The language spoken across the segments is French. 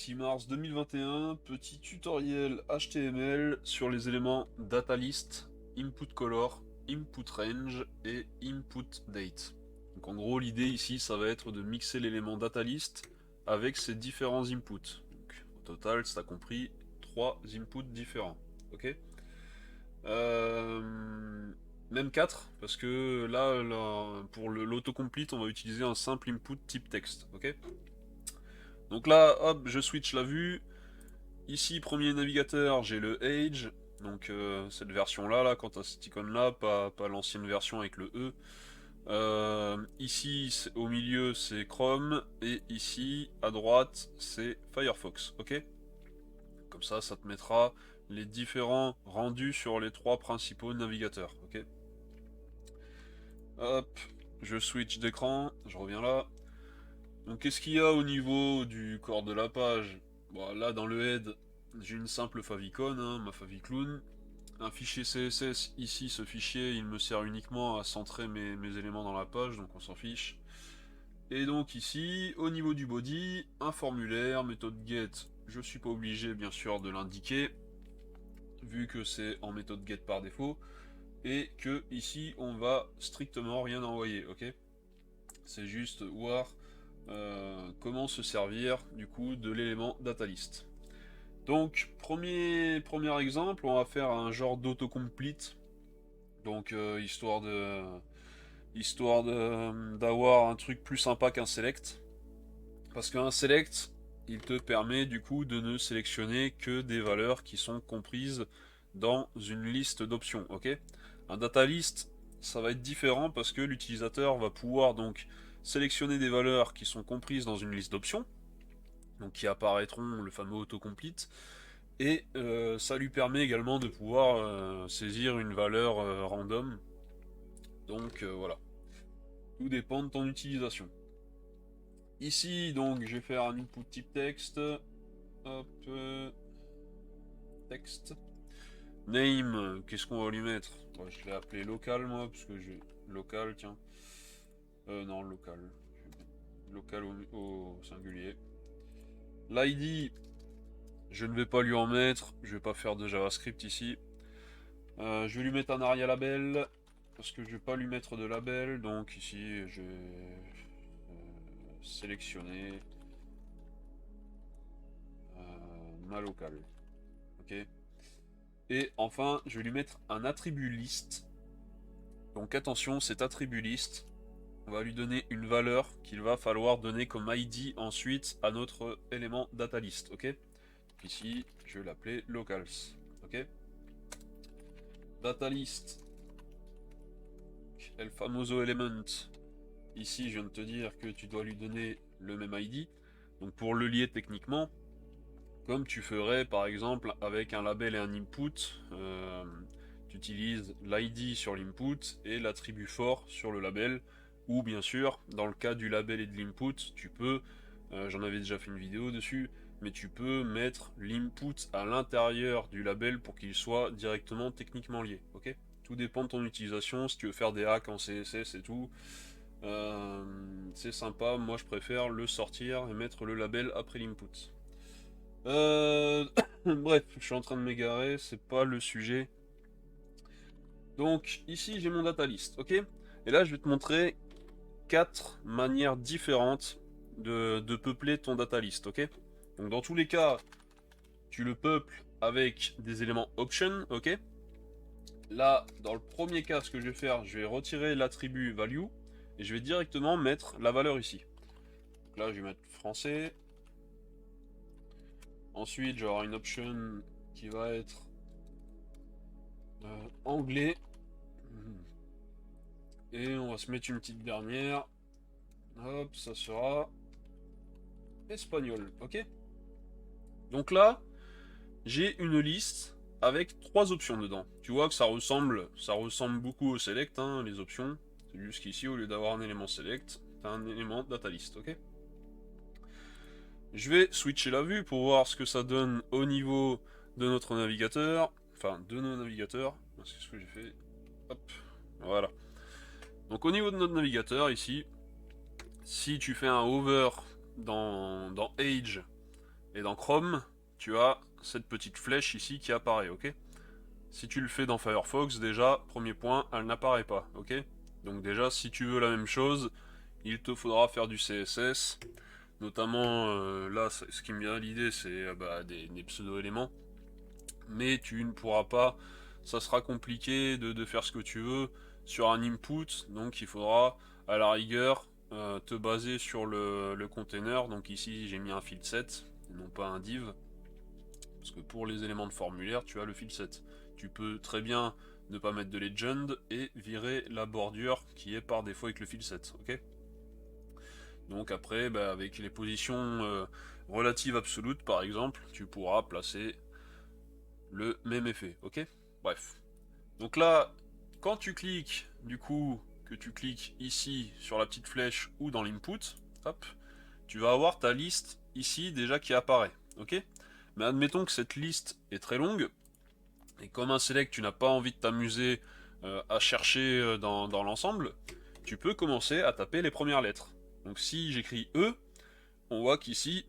6 mars 2021, petit tutoriel HTML sur les éléments datalist, input color, input range et input date. Donc en gros l'idée ici ça va être de mixer l'élément datalist avec ses différents inputs. Donc, au total ça a compris 3 inputs différents. Ok. Même 4 parce que là pour l'autocomplete on va utiliser un simple input type texte. Ok. Donc là, hop, je switch la vue. Ici, premier navigateur, j'ai le Edge. Donc cette version-là, là, quant à cette icône-là, pas l'ancienne version avec le E. Ici, au milieu, c'est Chrome. Et ici, à droite, c'est Firefox. Ok. Comme ça te mettra les différents rendus sur les 3 principaux navigateurs. Ok. Hop, je switch d'écran, je reviens là. Donc qu'est-ce qu'il y a au niveau du corps de la page? Bon, là dans le head, j'ai une simple favicon, hein, ma faviclown. Un fichier CSS, ici ce fichier il me sert uniquement à centrer mes éléments dans la page, donc on s'en fiche. Et donc ici, au niveau du body, un formulaire, méthode get, je suis pas obligé bien sûr de l'indiquer, vu que c'est en méthode get par défaut, et que ici on va strictement rien envoyer, ok? C'est juste voir comment se servir du coup de l'élément datalist. Donc premier exemple, on va faire un genre d'autocomplete. Donc histoire d'avoir un truc plus sympa qu'un select. Parce qu'un select, il te permet du coup de ne sélectionner que des valeurs qui sont comprises dans une liste d'options. Ok. Un data list, ça va être différent parce que l'utilisateur va pouvoir donc sélectionner des valeurs qui sont comprises dans une liste d'options, donc qui apparaîtront le fameux autocomplete, et ça lui permet également de pouvoir saisir une valeur random. Donc voilà, tout dépend de ton utilisation. Ici donc je vais faire un input type texte. Hop, texte. Name, qu'est-ce qu'on va lui mettre? Ouais, je l'ai appelé local moi, parce que j'ai local, tiens. Non, local. Local au singulier. L'ID, je ne vais pas lui en mettre, je vais pas faire de JavaScript ici. Je vais lui mettre un aria label, parce que je vais pas lui mettre de label, donc ici je vais sélectionner ma locale. Ok. Et enfin, je vais lui mettre un attribut list. Donc attention, cet attribut list, on va lui donner une valeur qu'il va falloir donner comme ID ensuite à notre élément data list. Ok. Donc ici, je vais l'appeler locals. Ok. Data list, el famoso element. Ici, je viens de te dire que tu dois lui donner le même ID. Donc pour le lier techniquement, comme tu ferais par exemple avec un label et un input, tu utilises l'ID sur l'input et l'attribut fort sur le label. Ou bien sûr, dans le cas du label et de l'input, tu peux, j'en avais déjà fait une vidéo dessus, mais tu peux mettre l'input à l'intérieur du label pour qu'il soit directement techniquement lié. Ok. Tout dépend de ton utilisation, si tu veux faire des hacks en CSS et tout, c'est sympa, moi je préfère le sortir et mettre le label après l'input. Bref, je suis en train de m'égarer, c'est pas le sujet. Donc ici j'ai mon data list, ok. Et là je vais te montrer 4 manières différentes de peupler ton data list, ok. Donc dans tous les cas, tu le peuples avec des éléments option, ok. Là, dans le premier cas, ce que je vais faire, je vais retirer l'attribut value et je vais directement mettre la valeur ici. Donc là, je vais mettre français. Ensuite, j'aurai une option qui va être anglais. Et on va se mettre une petite dernière. Hop, ça sera espagnol, ok. Donc là, j'ai une liste avec 3 options dedans. Tu vois que ça ressemble beaucoup au select, hein, les options. C'est juste qu'ici, au lieu d'avoir un élément select, t'as un élément data list, ok. Je vais switcher la vue pour voir ce que ça donne au niveau de notre navigateur. Enfin, de nos navigateurs. C'est ce que j'ai fait. Hop, voilà. Donc au niveau de notre navigateur, ici, si tu fais un hover dans Edge Et dans Chrome, tu as cette petite flèche ici qui apparaît, ok? Si tu le fais dans Firefox, déjà, premier point, elle n'apparaît pas, ok? Donc déjà, si tu veux la même chose, il te faudra faire du CSS. Notamment, là, ce qui me vient à l'idée, c'est des pseudo-éléments. Mais tu ne pourras pas, ça sera compliqué de faire ce que tu veux sur un input. Donc il faudra, à la rigueur, te baser sur le container. Donc ici, j'ai mis un field set, et non pas un div. Parce que pour les éléments de formulaire, tu as le field set. Tu peux très bien ne pas mettre de legend et virer la bordure qui est par défaut avec le field set, ok? Donc après, avec les positions relatives absolutes, par exemple, tu pourras placer le même effet, ok? Bref. Donc là, quand tu cliques, du coup, que tu cliques ici sur la petite flèche ou dans l'input, hop, tu vas avoir ta liste ici déjà qui apparaît, ok? Mais admettons que cette liste est très longue, et comme un select, tu n'as pas envie de t'amuser à chercher dans l'ensemble, tu peux commencer à taper les premières lettres. Donc si j'écris E, on voit qu'ici,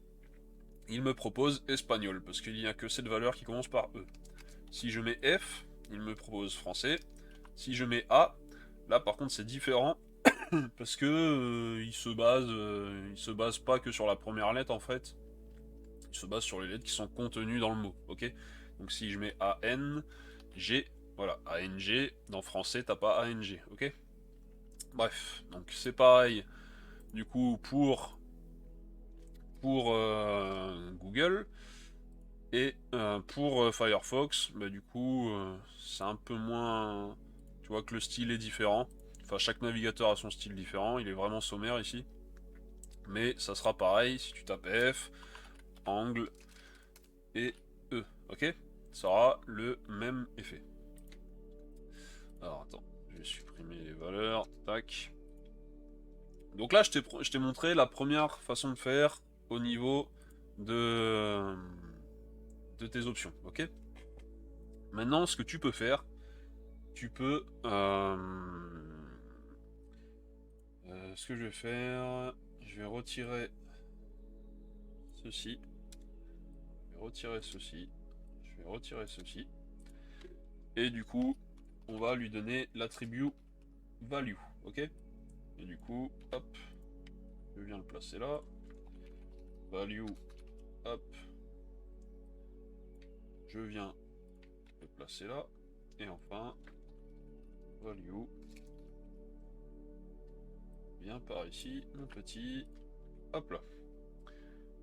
il me propose espagnol, parce qu'il n'y a que cette valeur qui commence par E. Si je mets F, il me propose français. Si je mets A, là par contre c'est différent, parce que il se base pas que sur la première lettre en fait, il se base sur les lettres qui sont contenues dans le mot, ok? Donc si je mets AN, G, voilà, ANG, dans français t'as pas ANG, ok? Bref, donc c'est pareil, du coup pour Google, et pour Firefox, du coup c'est un peu moins, tu vois que le style est différent, enfin chaque navigateur a son style différent, il est vraiment sommaire ici, mais ça sera pareil si tu tapes F, angle et E, ok? Ça aura le même effet. Alors attends, je vais supprimer les valeurs, tac. Donc là je t'ai montré la première façon de faire au niveau de tes options, ok? Maintenant ce que tu peux faire, tu peux... ce que je vais faire, je vais retirer ceci, je vais retirer ceci, je vais retirer ceci, et du coup, on va lui donner l'attribut value, ok? Et du coup, hop, je viens le placer là, value, hop, je viens le placer là, et enfin, value, viens par ici, mon petit, hop là.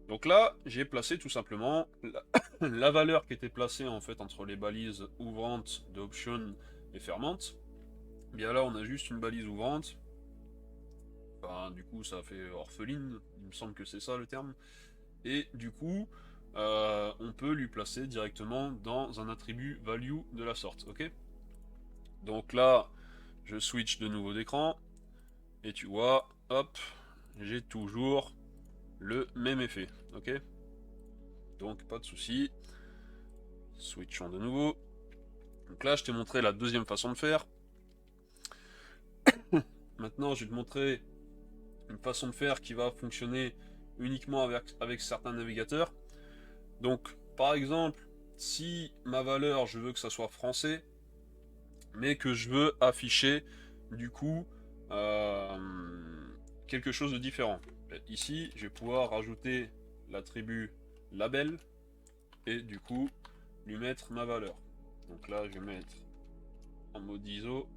Donc là, j'ai placé tout simplement la valeur qui était placée en fait entre les balises ouvrantes de option et fermante. Bien là, on a juste une balise ouvrante. Enfin, du coup, ça fait orpheline, il me semble que c'est ça le terme. Et du coup, on peut lui placer directement dans un attribut value de la sorte, ok? Donc là, je switch de nouveau d'écran, et tu vois, hop, j'ai toujours le même effet, ok? Donc pas de souci. Switchons de nouveau. Donc là, je t'ai montré la deuxième façon de faire. Maintenant, je vais te montrer une façon de faire qui va fonctionner uniquement avec certains navigateurs. Donc, par exemple, si ma valeur, je veux que ça soit français, mais que je veux afficher, du coup, quelque chose de différent. Ici, je vais pouvoir rajouter l'attribut label, et du coup, lui mettre ma valeur. Donc là, je vais mettre en mode ISO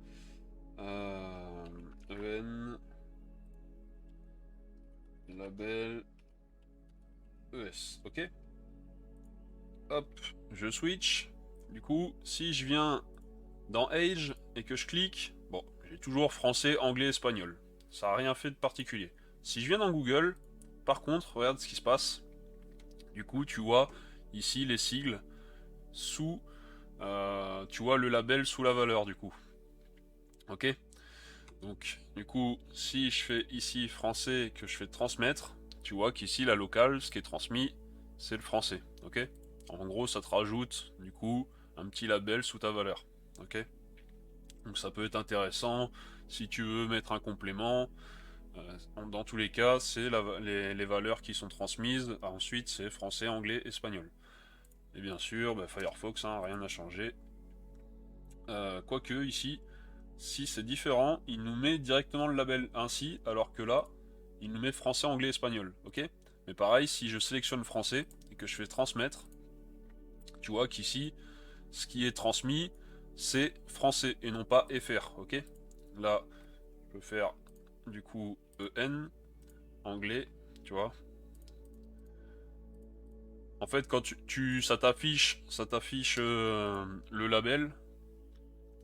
EN label ES, ok? Hop, je switch. Du coup, si je viens dans Age et que je clique, bon, j'ai toujours français, anglais, espagnol. Ça n'a rien fait de particulier. Si je viens dans Google, par contre, regarde ce qui se passe. Du coup, tu vois ici les sigles sous... tu vois le label sous la valeur, du coup. Ok? Donc, du coup, si je fais ici français que je fais transmettre, tu vois qu'ici, la locale, ce qui est transmis, c'est le français. Ok? En gros, ça te rajoute, du coup, un petit label sous ta valeur. Ok? Donc ça peut être intéressant si tu veux mettre un complément. Dans tous les cas, c'est les valeurs qui sont transmises. Ensuite, c'est français, anglais, espagnol. Et bien sûr, bah, Firefox, hein, rien n'a changé. Quoique, ici, si c'est différent, il nous met directement le label ainsi, alors que là, il nous met français, anglais, espagnol. Ok? Mais pareil, si je sélectionne français et que je fais transmettre, tu vois qu'ici, ce qui est transmis, c'est français et non pas FR. Ok? Là, je peux faire du coup EN, anglais, tu vois. En fait, quand ça t'affiche le label,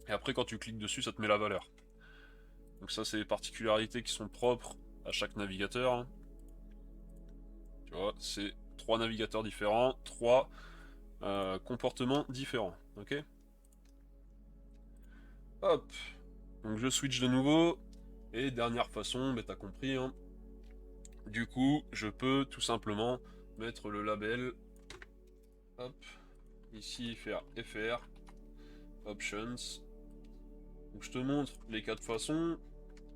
et après quand tu cliques dessus, ça te met la valeur. Donc ça, c'est des particularités qui sont propres à chaque navigateur, hein. Tu vois, c'est 3 navigateurs différents, 3 comportements différents. Ok. Hop. Donc je switch de nouveau. Et dernière façon, bah, t'as compris, hein. Du coup, je peux tout simplement mettre le label. Hop. Ici, faire FR. Options. Donc je te montre les 4 façons.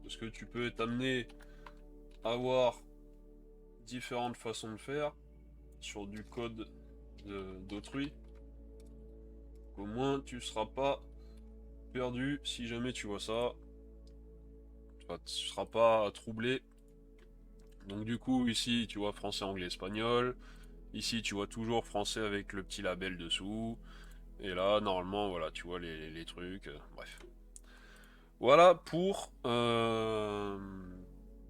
Parce que tu peux t'amener à avoir différentes façons de faire sur du code d'autrui. Au moins tu seras pas perdu si jamais tu vois ça. Tu seras pas troublé. Donc du coup ici tu vois français, anglais, espagnol. Ici tu vois toujours français avec le petit label dessous. Et là normalement voilà tu vois les trucs. Bref. Voilà pour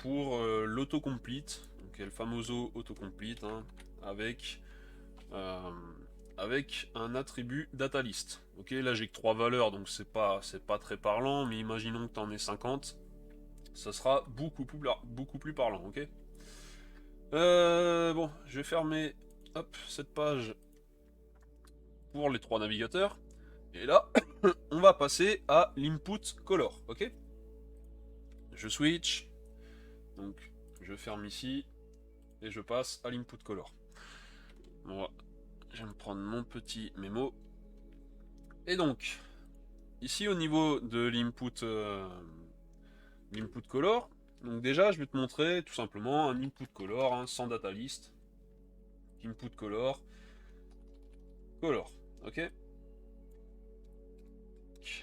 l'autocomplete. Donc le famoso autocomplete, hein, avec euh, avec un attribut datalist. Ok, là j'ai que 3 valeurs, donc c'est pas très parlant, mais imaginons que tu en aies 50, ça sera beaucoup plus parlant, ok. Bon, je vais fermer hop, cette page pour les 3 navigateurs, et là, on va passer à l'input color, ok. Je switch, donc je ferme ici, et je passe à l'input color. Bon, je vais me prendre mon petit mémo, et donc, ici au niveau de l'input color, donc déjà je vais te montrer tout simplement un input color, hein, sans data list. Input color, ok. Je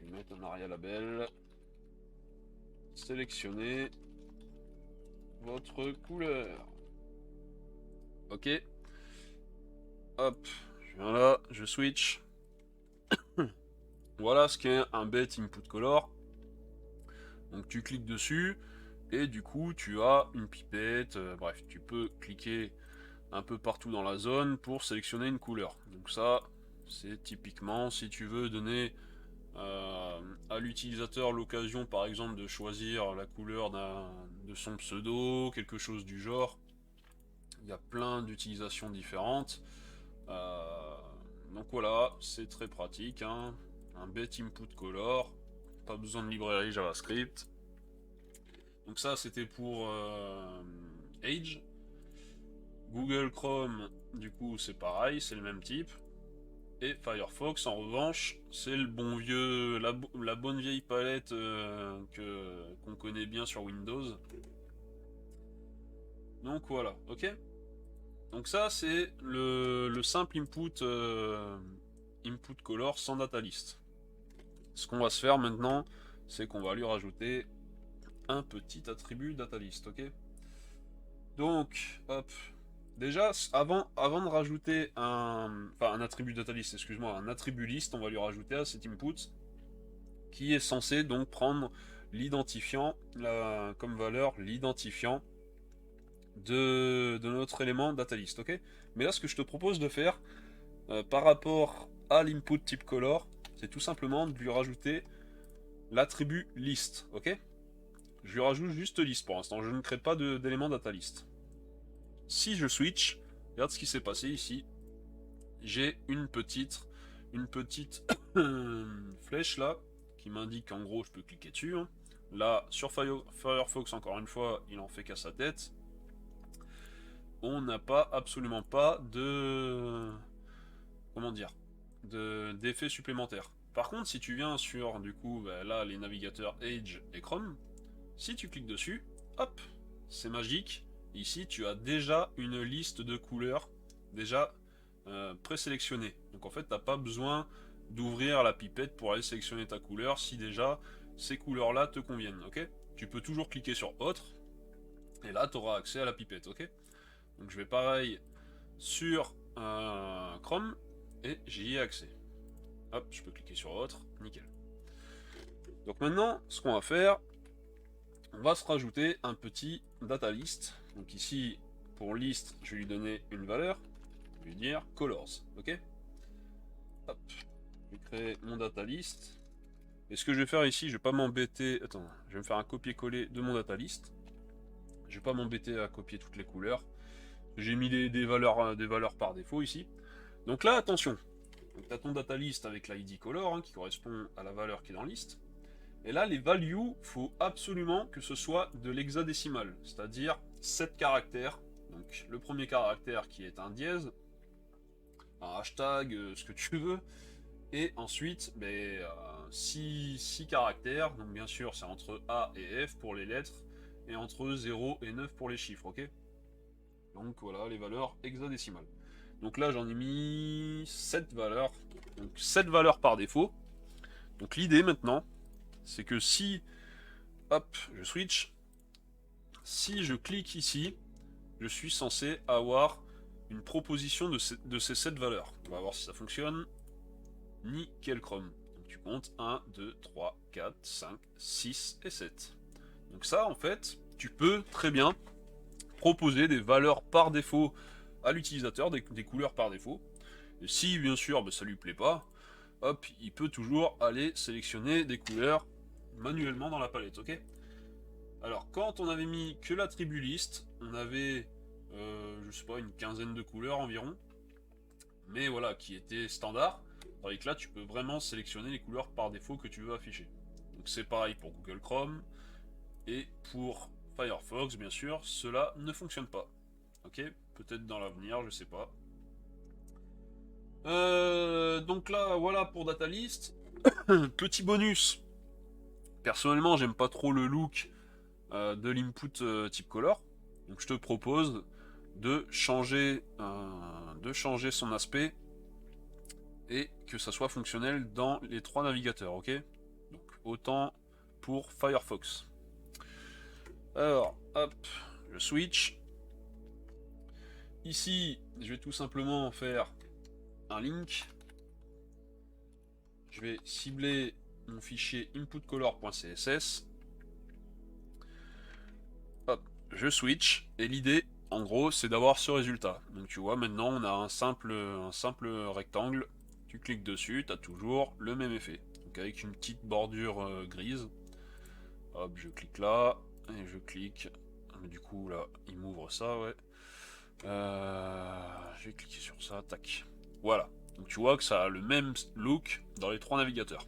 vais mettre un aria label, sélectionner votre couleur, ok. Hop, je viens là, je switch. Voilà ce qu'est un bête input color. Donc tu cliques dessus et du coup tu as une pipette, bref, tu peux cliquer un peu partout dans la zone pour sélectionner une couleur. Donc ça, c'est typiquement si tu veux donner à l'utilisateur l'occasion par exemple de choisir la couleur de son pseudo, quelque chose du genre. Il y a plein d'utilisations différentes. Euh, donc voilà, c'est très pratique, hein. Un bête input color, pas besoin de librairie JavaScript. Donc ça c'était pour Edge. Google Chrome, du coup, c'est pareil, c'est le même type. Et Firefox, en revanche, c'est le bon vieux, la bonne vieille palette qu'on connaît bien sur Windows. Donc voilà, ok. Donc ça, c'est le simple input color sans data list. Ce qu'on va se faire maintenant, c'est qu'on va lui rajouter un petit attribut data list, ok. Donc, hop, déjà, avant de rajouter un attribut data list, excuse-moi, un attribut list, on va lui rajouter à cet input qui est censé donc prendre l'identifiant, comme valeur, l'identifiant de notre élément data list, ok. Mais là, ce que je te propose de faire par rapport à l'input type color, c'est tout simplement de lui rajouter l'attribut list, ok. Je lui rajoute juste list pour l'instant, je ne crée pas d'élément data list. Si je switch, regarde ce qui s'est passé ici. J'ai une petite flèche là qui m'indique en gros je peux cliquer dessus, hein. Là sur Firefox encore une fois il en fait qu'à sa tête. On n'a pas absolument pas de comment dire d'effet supplémentaire. Par contre si tu viens sur du coup bah, là les navigateurs Edge et Chrome, si tu cliques dessus, hop, c'est magique. Ici, tu as déjà une liste de couleurs déjà présélectionnée. Donc en fait, tu n'as pas besoin d'ouvrir la pipette pour aller sélectionner ta couleur si déjà ces couleurs-là te conviennent. Ok, tu peux toujours cliquer sur autre et là, tu auras accès à la pipette. Ok, donc je vais pareil sur Chrome et j'y ai accès. Hop, je peux cliquer sur autre, nickel. Donc maintenant, ce qu'on va faire, on va se rajouter un petit data list. Donc ici, pour liste, je vais lui donner une valeur. Je vais lui dire colors. Ok. Hop. Je vais créer mon data list. Et ce que je vais faire ici, je vais pas m'embêter. Attends, je vais me faire un copier-coller de mon data list. Je vais pas m'embêter à copier toutes les couleurs. J'ai mis des valeurs par défaut ici. Donc là, attention. Tu as ton data list avec l'ID color qui correspond à la valeur qui est dans liste. Et là, les values, faut absolument que ce soit de l'hexadécimal, c'est-à-dire 7 caractères. Donc le premier caractère qui est un dièse, un hashtag, ce que tu veux. Et ensuite, 6 caractères. Donc bien sûr, c'est entre A et F pour les lettres. Et entre 0 et 9 pour les chiffres, ok. Donc voilà, les valeurs hexadécimales. Donc là, j'en ai mis 7 valeurs. Donc 7 valeurs par défaut. Donc l'idée maintenant, c'est que si, hop, je switch, si je clique ici, je suis censé avoir une proposition de ces 7 valeurs. On va voir si ça fonctionne. Nickel Chrome. Donc tu comptes 1, 2, 3, 4, 5, 6 et 7. Donc ça, en fait, tu peux très bien proposer des valeurs par défaut à l'utilisateur, des couleurs par défaut. Et si, bien sûr, ça lui plaît pas, hop, il peut toujours aller sélectionner des couleurs manuellement dans la palette, ok. Alors, quand on avait mis que l'attribut liste, on avait, je sais pas, une quinzaine de couleurs environ, mais voilà, qui étaient standards. Tandis que là, tu peux vraiment sélectionner les couleurs par défaut que tu veux afficher. Donc c'est pareil pour Google Chrome, et pour Firefox, bien sûr, cela ne fonctionne pas. Ok, peut-être dans l'avenir, je sais pas. Donc là, voilà pour Data List. Petit bonus. Personnellement, j'aime pas trop le look de l'input type color. Donc je te propose de changer son aspect et que ça soit fonctionnel dans les 3 navigateurs, ok. Donc autant pour Firefox. Alors, hop, je switch. Ici, je vais tout simplement faire un link. Je vais cibler mon fichier inputcolor.css. Hop, je switch. Et l'idée, en gros, c'est d'avoir ce résultat. Donc tu vois, maintenant, on a un simple rectangle. Tu cliques dessus, tu as toujours le même effet. Donc avec une petite bordure grise. Hop, je clique là, et je clique. Mais du coup, là, il m'ouvre ça, ouais. Je vais cliquer sur ça, tac. Voilà. Donc tu vois que ça a le même look dans les 3 navigateurs.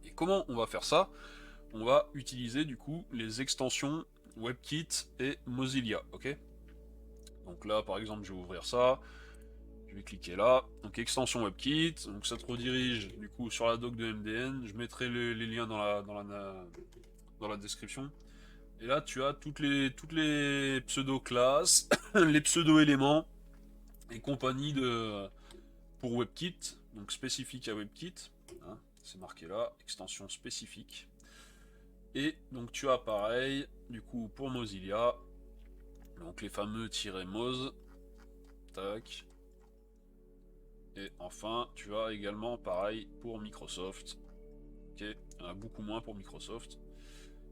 Et comment on va faire ça? On va utiliser du coup les extensions WebKit et Mozilla, ok. Donc là, par exemple, je vais ouvrir ça. Je vais cliquer là. Donc extension WebKit. Donc ça te redirige du coup sur la doc de MDN. Je mettrai les liens dans la description. Et là, tu as toutes les pseudo-classes, les pseudo-éléments et compagnie pour WebKit, donc spécifique à WebKit. Hein, c'est marqué là, extension spécifique. Et donc tu as pareil, du coup, pour Mozilla, donc les fameux -moz. Tac. Et enfin, tu as également pareil pour Microsoft. Ok, il y en a beaucoup moins pour Microsoft.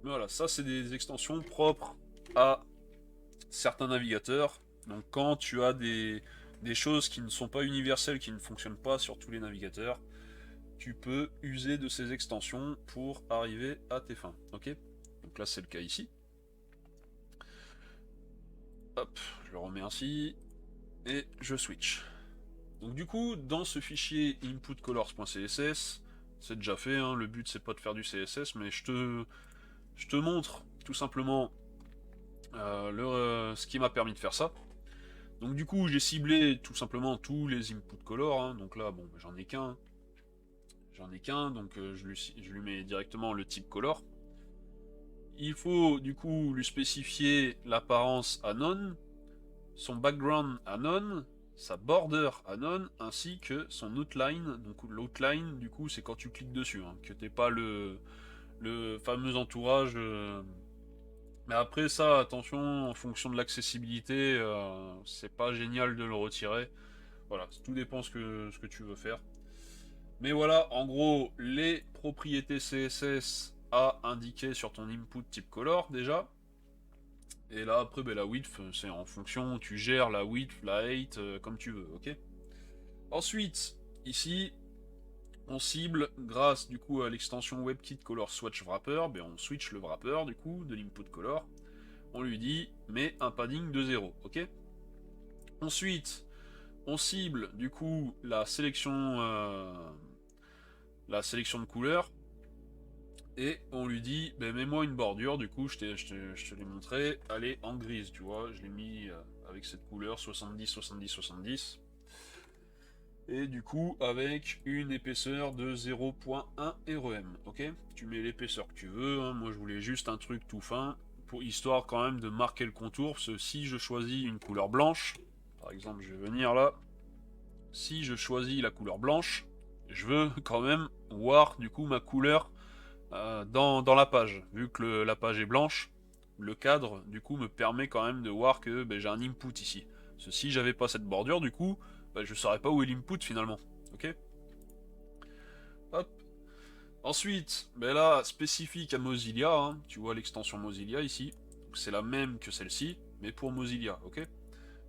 Mais voilà, ça c'est des extensions propres à certains navigateurs. Donc quand tu as des choses qui ne sont pas universelles, qui ne fonctionnent pas sur tous les navigateurs, tu peux user de ces extensions pour arriver à tes fins. Ok. Donc là c'est le cas ici. Hop, je le remets ainsi. Et je switch. Donc du coup, dans ce fichier inputcolors.css, c'est déjà fait, hein, le but c'est pas de faire du CSS, mais je te montre tout simplement ce qui m'a permis de faire ça. Donc du coup, j'ai ciblé tout simplement tous les input color, hein. Donc là, bon, j'en ai qu'un. Donc je lui mets directement le type color. Il faut du coup lui spécifier l'apparence à none, son background à none, sa border à none, ainsi que son outline. Donc l'outline, du coup, c'est quand tu cliques dessus, hein, que t'es pas le fameux entourage. Mais après ça, attention, en fonction de l'accessibilité, c'est pas génial de le retirer. Voilà, tout dépend ce que tu veux faire. Mais voilà, en gros, les propriétés CSS à indiquer sur ton input type color déjà. Et là, après, ben, la width, c'est en fonction, tu gères la width, la height, comme tu veux, ok. Ensuite, ici, on cible, grâce du coup à l'extension WebKit Color Swatch Wrapper, ben, on switch le wrapper du coup de l'input color. On lui dit, mets un padding de 0, ok. Ensuite, on cible du coup la sélection de couleurs. Et on lui dit, ben, mets-moi une bordure, du coup je te l'ai montré, elle est en grise, tu vois, je l'ai mis avec cette couleur 70, 70, 70. Et du coup avec une épaisseur de 0.1 REM, ok. Tu mets l'épaisseur que tu veux, hein. Moi je voulais juste un truc tout fin, pour histoire quand même de marquer le contour, parce que si je choisis une couleur blanche, par exemple je vais venir là, si je choisis la couleur blanche, je veux quand même voir du coup ma couleur dans la page. Vu que la page est blanche, le cadre du coup me permet quand même de voir que ben, j'ai un input ici. Parce que si j'avais pas cette bordure, du coup, ben, je saurais pas où est l'input finalement. Ok. Hop. Ensuite, ben là, spécifique à Mozilla, hein, tu vois l'extension Mozilla ici. C'est la même que celle-ci, mais pour Mozilla, ok.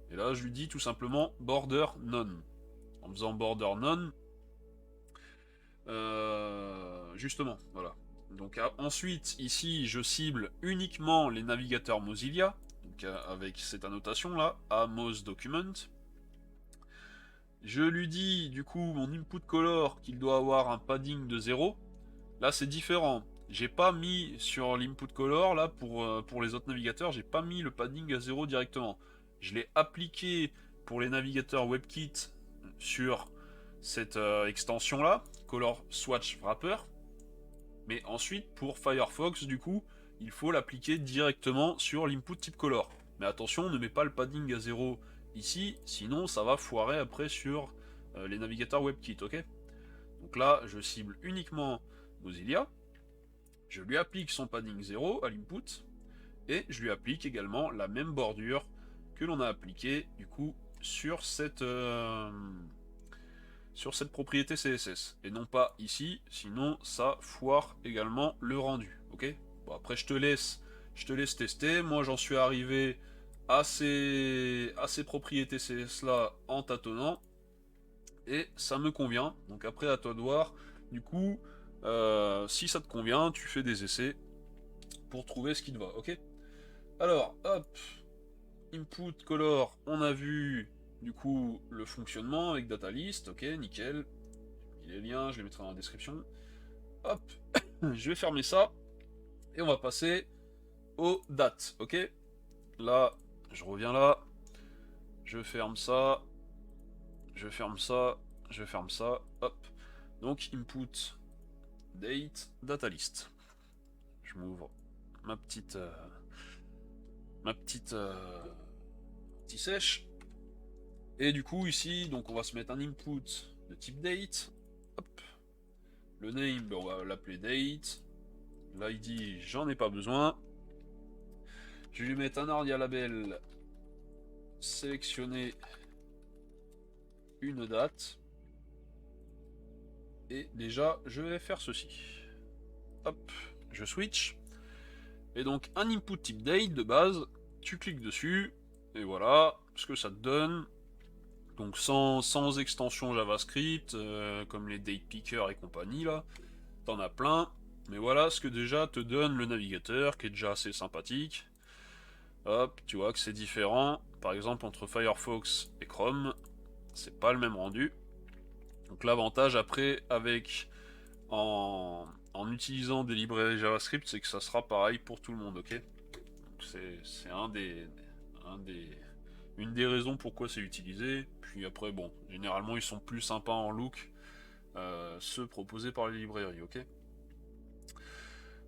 Et là, je lui dis tout simplement border none. En faisant border none, justement, voilà. Donc ensuite, ici, je cible uniquement les navigateurs Mozilla, donc, avec cette annotation là, à Moz Document. Je lui dis du coup mon input color qu'il doit avoir un padding de 0. Là c'est différent. J'ai pas mis sur l'input color là pour les autres navigateurs, j'ai pas mis le padding à 0 directement. Je l'ai appliqué pour les navigateurs WebKit sur cette extension là, Color Swatch Wrapper. Mais ensuite, pour Firefox, du coup, il faut l'appliquer directement sur l'input type color. Mais attention, ne mets pas le padding à 0 ici, sinon ça va foirer après sur les navigateurs WebKit, ok. Donc là, je cible uniquement Mozilla, je lui applique son padding 0 à l'input, et je lui applique également la même bordure que l'on a appliquée du coup sur cette propriété CSS, et non pas ici, sinon ça foire également le rendu, ok. Bon après je te laisse tester, moi j'en suis arrivé à ces propriétés CSS là en tâtonnant, et ça me convient, donc après à toi de voir, du coup, si ça te convient, tu fais des essais pour trouver ce qui te va, ok. Alors, hop, input color, on a vu du coup le fonctionnement avec data list, ok, nickel. Les liens, je les mettrai dans la description. Hop, je vais fermer ça et on va passer aux dates, ok. Là, je reviens là, je ferme ça, je ferme ça, je ferme ça, hop. Donc input date data list. Je m'ouvre ma petite petit sèche. Et du coup ici, donc on va se mettre un input de type date. Hop. Le name, on va l'appeler date. L'id, j'en ai pas besoin. Je vais lui mettre un ardia label. Sélectionner une date. Et déjà, je vais faire ceci. Hop, je switch. Et donc un input type date de base, tu cliques dessus, et voilà ce que ça te donne. Donc sans extension JavaScript, comme les date picker et compagnie là, t'en as plein. Mais voilà ce que déjà te donne le navigateur, qui est déjà assez sympathique. Hop, tu vois que c'est différent. Par exemple entre Firefox et Chrome, c'est pas le même rendu. Donc l'avantage après avec en utilisant des librairies JavaScript, c'est que ça sera pareil pour tout le monde, ok. C'est une des raisons pourquoi c'est utilisé. Puis après, bon, généralement ils sont plus sympas en look, ceux proposés par les librairies, ok.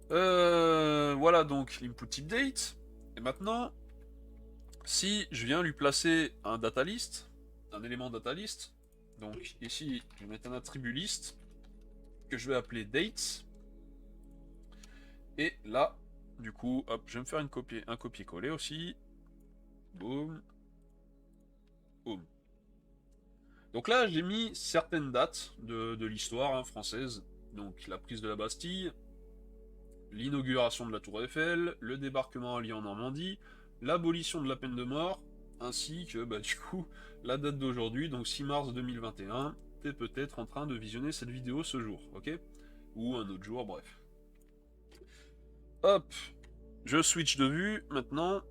Voilà donc l'input type date. Et maintenant, si je viens lui placer un data list, un élément data list, donc ici je vais mettre un attribut list que je vais appeler dates. Et là, du coup, hop, je vais me faire un copier-coller aussi. Boum, boum. Donc là, j'ai mis certaines dates de l'histoire hein, française. Donc la prise de la Bastille, l'inauguration de la Tour Eiffel, le débarquement allié en Normandie, l'abolition de la peine de mort, ainsi que bah, du coup la date d'aujourd'hui, donc 6 mars 2021. T'es peut-être en train de visionner cette vidéo ce jour, ok? Ou un autre jour, bref. Hop, je switch de vue maintenant.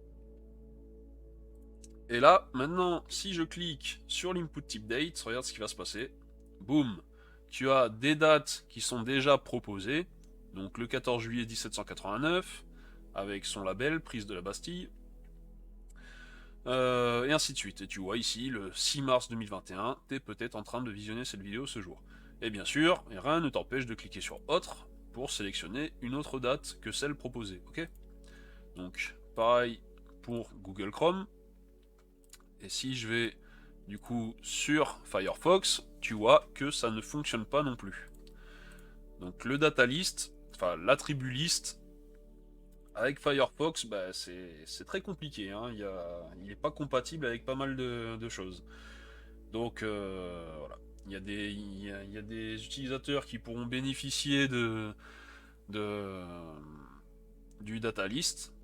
Et là, maintenant, si je clique sur l'input type date, regarde ce qui va se passer. Boum, tu as des dates qui sont déjà proposées. Donc le 14 juillet 1789, avec son label, prise de la Bastille. Et ainsi de suite. Et tu vois ici, le 6 mars 2021, tu es peut-être en train de visionner cette vidéo ce jour. Et bien sûr, rien ne t'empêche de cliquer sur Autre pour sélectionner une autre date que celle proposée. Ok? Donc, pareil pour Google Chrome. Et si je vais du coup sur Firefox, tu vois que ça ne fonctionne pas non plus. Donc le data list, enfin l'attribut list, avec Firefox, bah, c'est très compliqué. Hein. Il n'est pas compatible avec pas mal de choses. Donc voilà. Il y a des utilisateurs qui pourront bénéficier de, du data list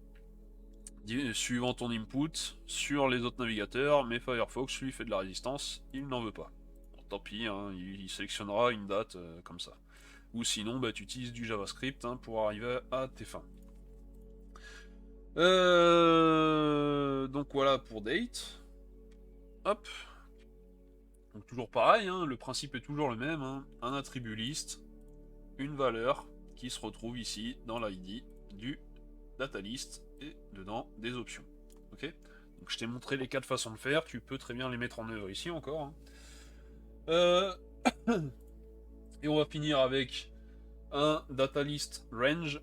suivant ton input sur les autres navigateurs, mais Firefox lui fait de la résistance, il n'en veut pas. Bon, tant pis, hein, il sélectionnera une date comme ça. Ou sinon, bah, tu utilises du JavaScript hein, pour arriver à tes fins. Donc voilà pour date. Hop. Donc toujours pareil, hein, le principe est toujours le même. Hein, un attribut list, une valeur qui se retrouve ici dans l'ID du data list et dedans des options. Ok. Donc je t'ai montré les 4 façons de faire, tu peux très bien les mettre en œuvre ici encore. Hein. Et on va finir avec un data list range,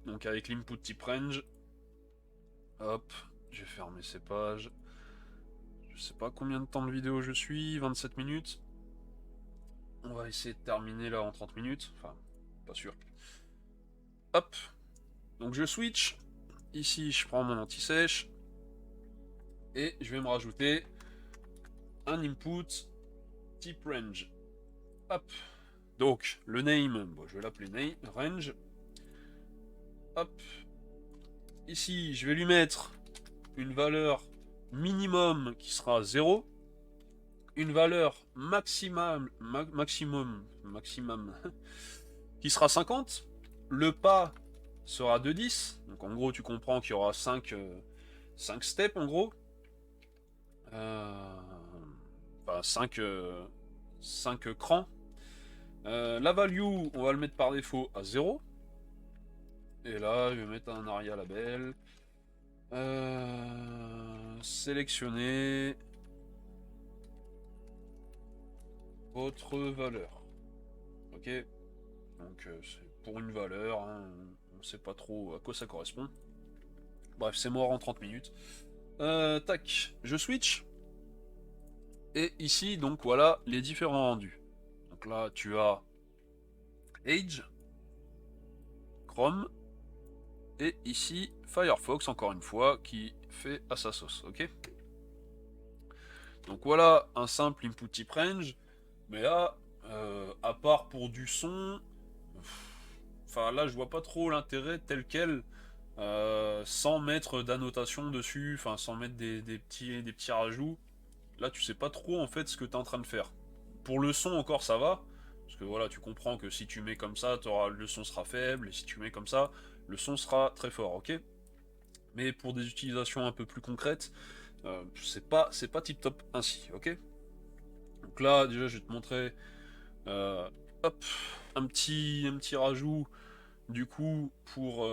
donc avec l'input type range. Hop, je vais fermer ces pages. Je sais pas combien de temps de vidéo je suis, 27 minutes. On va essayer de terminer là en 30 minutes, enfin, pas sûr. Hop, donc je switch. Ici, je prends mon anti-sèche. Et je vais me rajouter un input type range. Hop. Donc, le name, bon, je vais l'appeler name, range. Hop. Ici, je vais lui mettre une valeur minimum qui sera 0. Une valeur maximum qui sera 50. Le pas sera de 10. Donc en gros, tu comprends qu'il y aura 5 steps en gros. Enfin, 5 crans. La value, on va le mettre par défaut à 0. Et là, je vais mettre un aria label. Sélectionner votre valeur. Ok. Donc c'est pour une valeur, hein, on ne sait pas trop à quoi ça correspond. Bref, c'est mort en 30 minutes. Tac, je switch. Et ici, donc voilà les différents rendus. Donc là, tu as Edge, Chrome, et ici Firefox, encore une fois, qui fait à sa sauce, ok. Donc voilà un simple input type range, mais là, à part pour du son, enfin là je vois pas trop l'intérêt tel quel, sans mettre d'annotation dessus, enfin sans mettre des petits rajouts. Là tu sais pas trop en fait ce que tu es en train de faire. Pour le son encore ça va, parce que voilà tu comprends que si tu mets comme ça, le son sera faible, et si tu mets comme ça, le son sera très fort, ok. Mais pour des utilisations un peu plus concrètes, c'est pas tip top ainsi, ok. Donc là déjà je vais te montrer euh, hop, un petit rajout du coup pour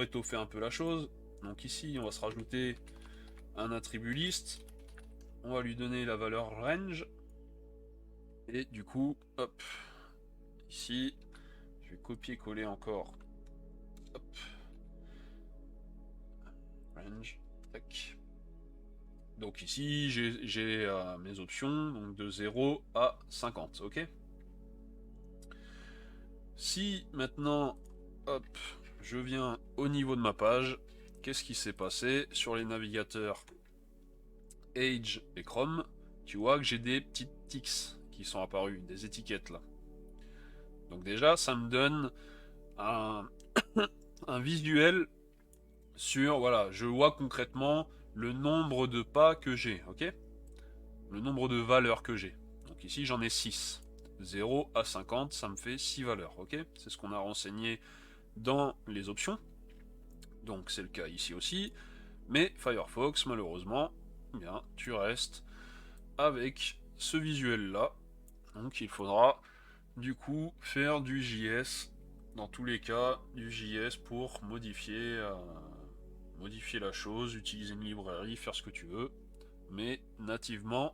étoffer un peu la chose. Donc ici on va se rajouter un attribut list, on va lui donner la valeur range, et du coup hop, ici Je vais copier-coller encore. Hop. Range. Tac. Donc ici, j'ai mes options, donc de 0 à 50, ok? Si maintenant, hop, je viens au niveau de ma page, qu'est-ce qui s'est passé sur les navigateurs Edge et Chrome? Tu vois que j'ai des petites ticks qui sont apparues, des étiquettes là. Donc déjà, ça me donne un, un visuel sur, voilà, je vois concrètement le nombre de pas que j'ai, ok? Le nombre de valeurs que j'ai. Donc ici, j'en ai 6. 0 à 50, ça me fait 6 valeurs, ok? C'est ce qu'on a renseigné dans les options. Donc c'est le cas ici aussi. Mais Firefox, malheureusement, eh bien, tu restes avec ce visuel-là. Donc il faudra du coup faire du JS, dans tous les cas, du JS pour modifier la chose, utiliser une librairie, faire ce que tu veux. Mais nativement,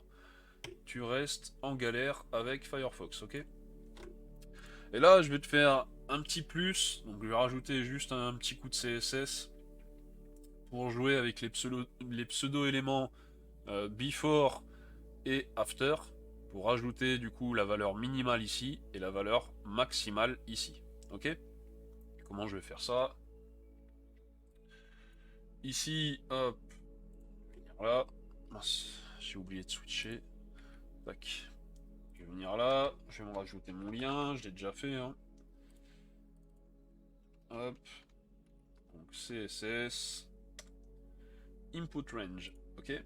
tu restes en galère avec Firefox, ok? Et là, je vais te faire un petit plus, donc je vais rajouter juste un petit coup de CSS pour jouer avec les pseudo-éléments before et after, pour rajouter du coup la valeur minimale ici et la valeur maximale ici, ok? Comment je vais faire ça? Ici, hop, là, j'ai oublié de switcher, tac. Je vais venir là, je vais me rajouter mon lien, je l'ai déjà fait, hein. Hop, donc CSS, input range, ok.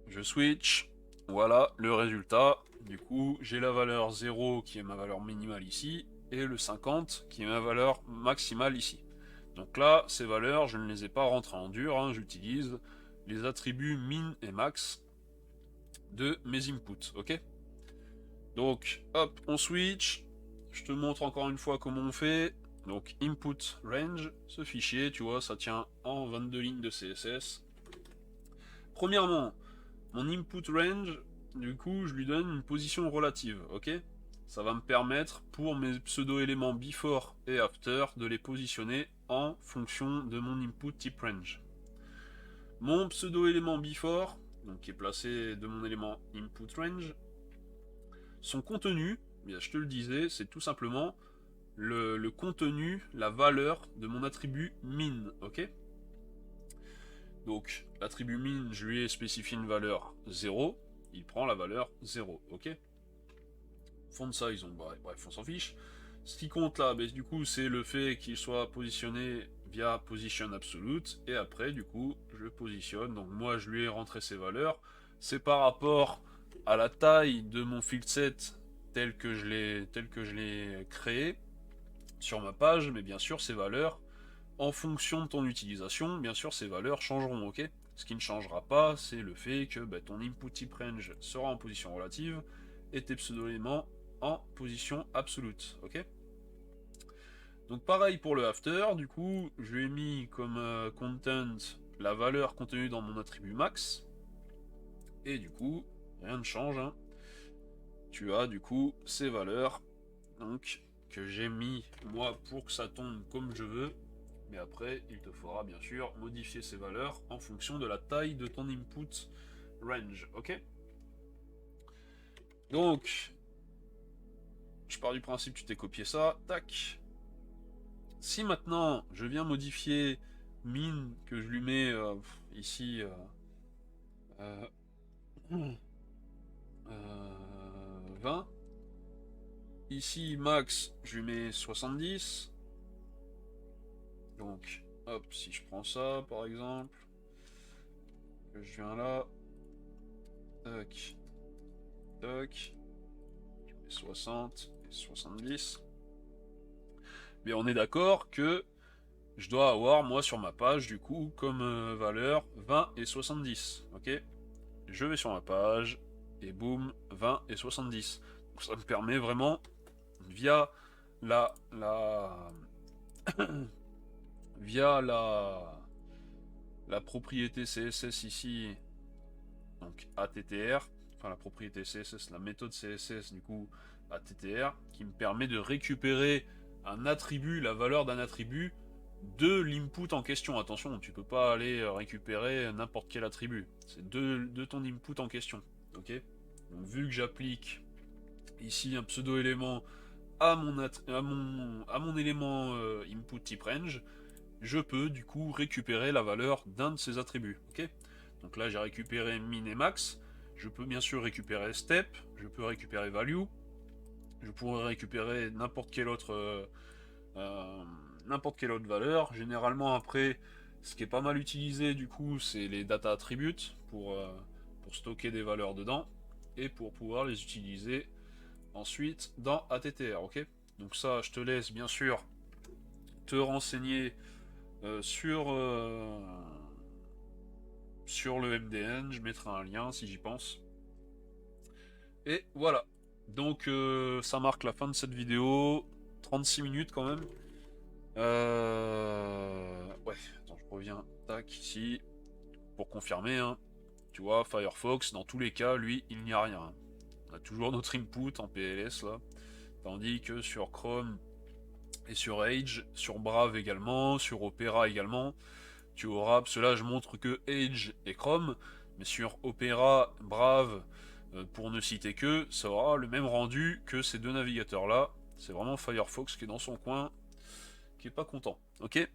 Je switch, voilà le résultat. Du coup, j'ai la valeur 0 qui est ma valeur minimale ici, et le 50 qui est ma valeur maximale ici. Donc là, ces valeurs, je ne les ai pas rentrées en dur, hein, j'utilise les attributs min et max de mes inputs, ok? Donc, hop, on switch. Je te montre encore une fois comment on fait. Donc, input range, ce fichier, tu vois, ça tient en 22 lignes de CSS. Premièrement, mon input range, du coup, je lui donne une position relative, ok? Ça va me permettre, pour mes pseudo-éléments before et after, de les positionner en fonction de mon input type range. Mon pseudo-élément before, donc qui est placé de mon élément input range, son contenu, bien, je te le disais, c'est tout simplement le contenu, la valeur de mon attribut min, ok? Donc, l'attribut min, je lui ai spécifié une valeur 0, il prend la valeur 0, ok? Font size, bref, on s'en fiche. Ce qui compte là, bah, du coup, c'est le fait qu'il soit positionné via position absolute, et après, du coup, je positionne. Donc moi, je lui ai rentré ses valeurs. C'est par rapport à la taille de mon field set tel que je l'ai créé sur ma page, mais bien sûr, ces valeurs, en fonction de ton utilisation, bien sûr, ces valeurs changeront, ok? Ce qui ne changera pas, c'est le fait que bah, ton input type range sera en position relative et tes pseudo-éléments en position absolute, ok? Donc pareil pour le after, du coup, je lui ai mis comme content la valeur contenue dans mon attribut max, et du coup, rien ne change, hein. Tu as du coup ces valeurs, donc, que j'ai mis moi pour que ça tombe comme je veux, mais après, il te faudra bien sûr modifier ces valeurs en fonction de la taille de ton input range, ok? Donc, je pars du principe que tu t'es copié ça, tac. Si maintenant, je viens modifier min, que je lui mets ici euh, 20, ici max, je lui mets 70, donc, hop, si je prends ça, par exemple, que je viens là, tac, tac, 60 et 70. Mais on est d'accord que je dois avoir, moi, sur ma page, du coup, comme valeur 20 et 70. Ok? Je vais sur ma page, et boum, 20 et 70. Donc ça me permet vraiment, via la, la, via la propriété CSS ici, donc ATTR, enfin la propriété CSS, la méthode CSS, du coup, ATTR, qui me permet de récupérer un attribut, la valeur d'un attribut, de l'input en question. Attention, tu peux pas aller récupérer n'importe quel attribut. C'est de ton input en question. Ok. Donc, vu que j'applique ici un pseudo-élément à mon élément input type range, je peux du coup récupérer la valeur d'un de ces attributs. Ok. Donc là j'ai récupéré min et max. Je peux bien sûr récupérer step, je peux récupérer value, je pourrais récupérer euh, n'importe quelle autre valeur. Généralement après, ce qui est pas mal utilisé du coup, c'est les data attributes pour stocker des valeurs dedans et pour pouvoir les utiliser ensuite dans ATTR, ok. Donc ça, je te laisse bien sûr te renseigner sur le MDN, je mettrai un lien si j'y pense. Et voilà. Donc ça marque la fin de cette vidéo. 36 minutes quand même. Ouais, attends, je reviens, tac, ici, pour confirmer, hein. Tu vois, Firefox, dans tous les cas, lui, il n'y a rien. On a toujours notre input en PLS, là. Tandis que sur Chrome et sur Edge, sur Brave également, sur Opera également, tu auras, parce que là, je montre que Edge et Chrome, mais sur Opera, Brave, pour ne citer que, ça aura le même rendu que ces deux navigateurs-là. C'est vraiment Firefox qui est dans son coin, qui est pas content. Ok.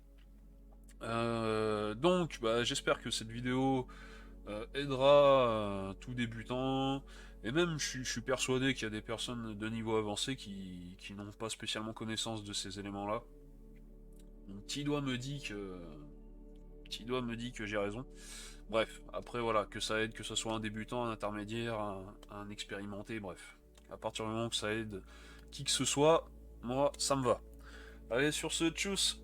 Donc, bah, j'espère que cette vidéo aidera tout débutant. Et même, je suis persuadé qu'il y a des personnes de niveau avancé qui n'ont pas spécialement connaissance de ces éléments-là. Mon petit doigt me dit que j'ai raison. Bref, après voilà, que ça aide, que ce soit un débutant, un intermédiaire, un expérimenté, bref. À partir du moment que ça aide qui que ce soit, moi, ça me va. Allez, sur ce, tchuss!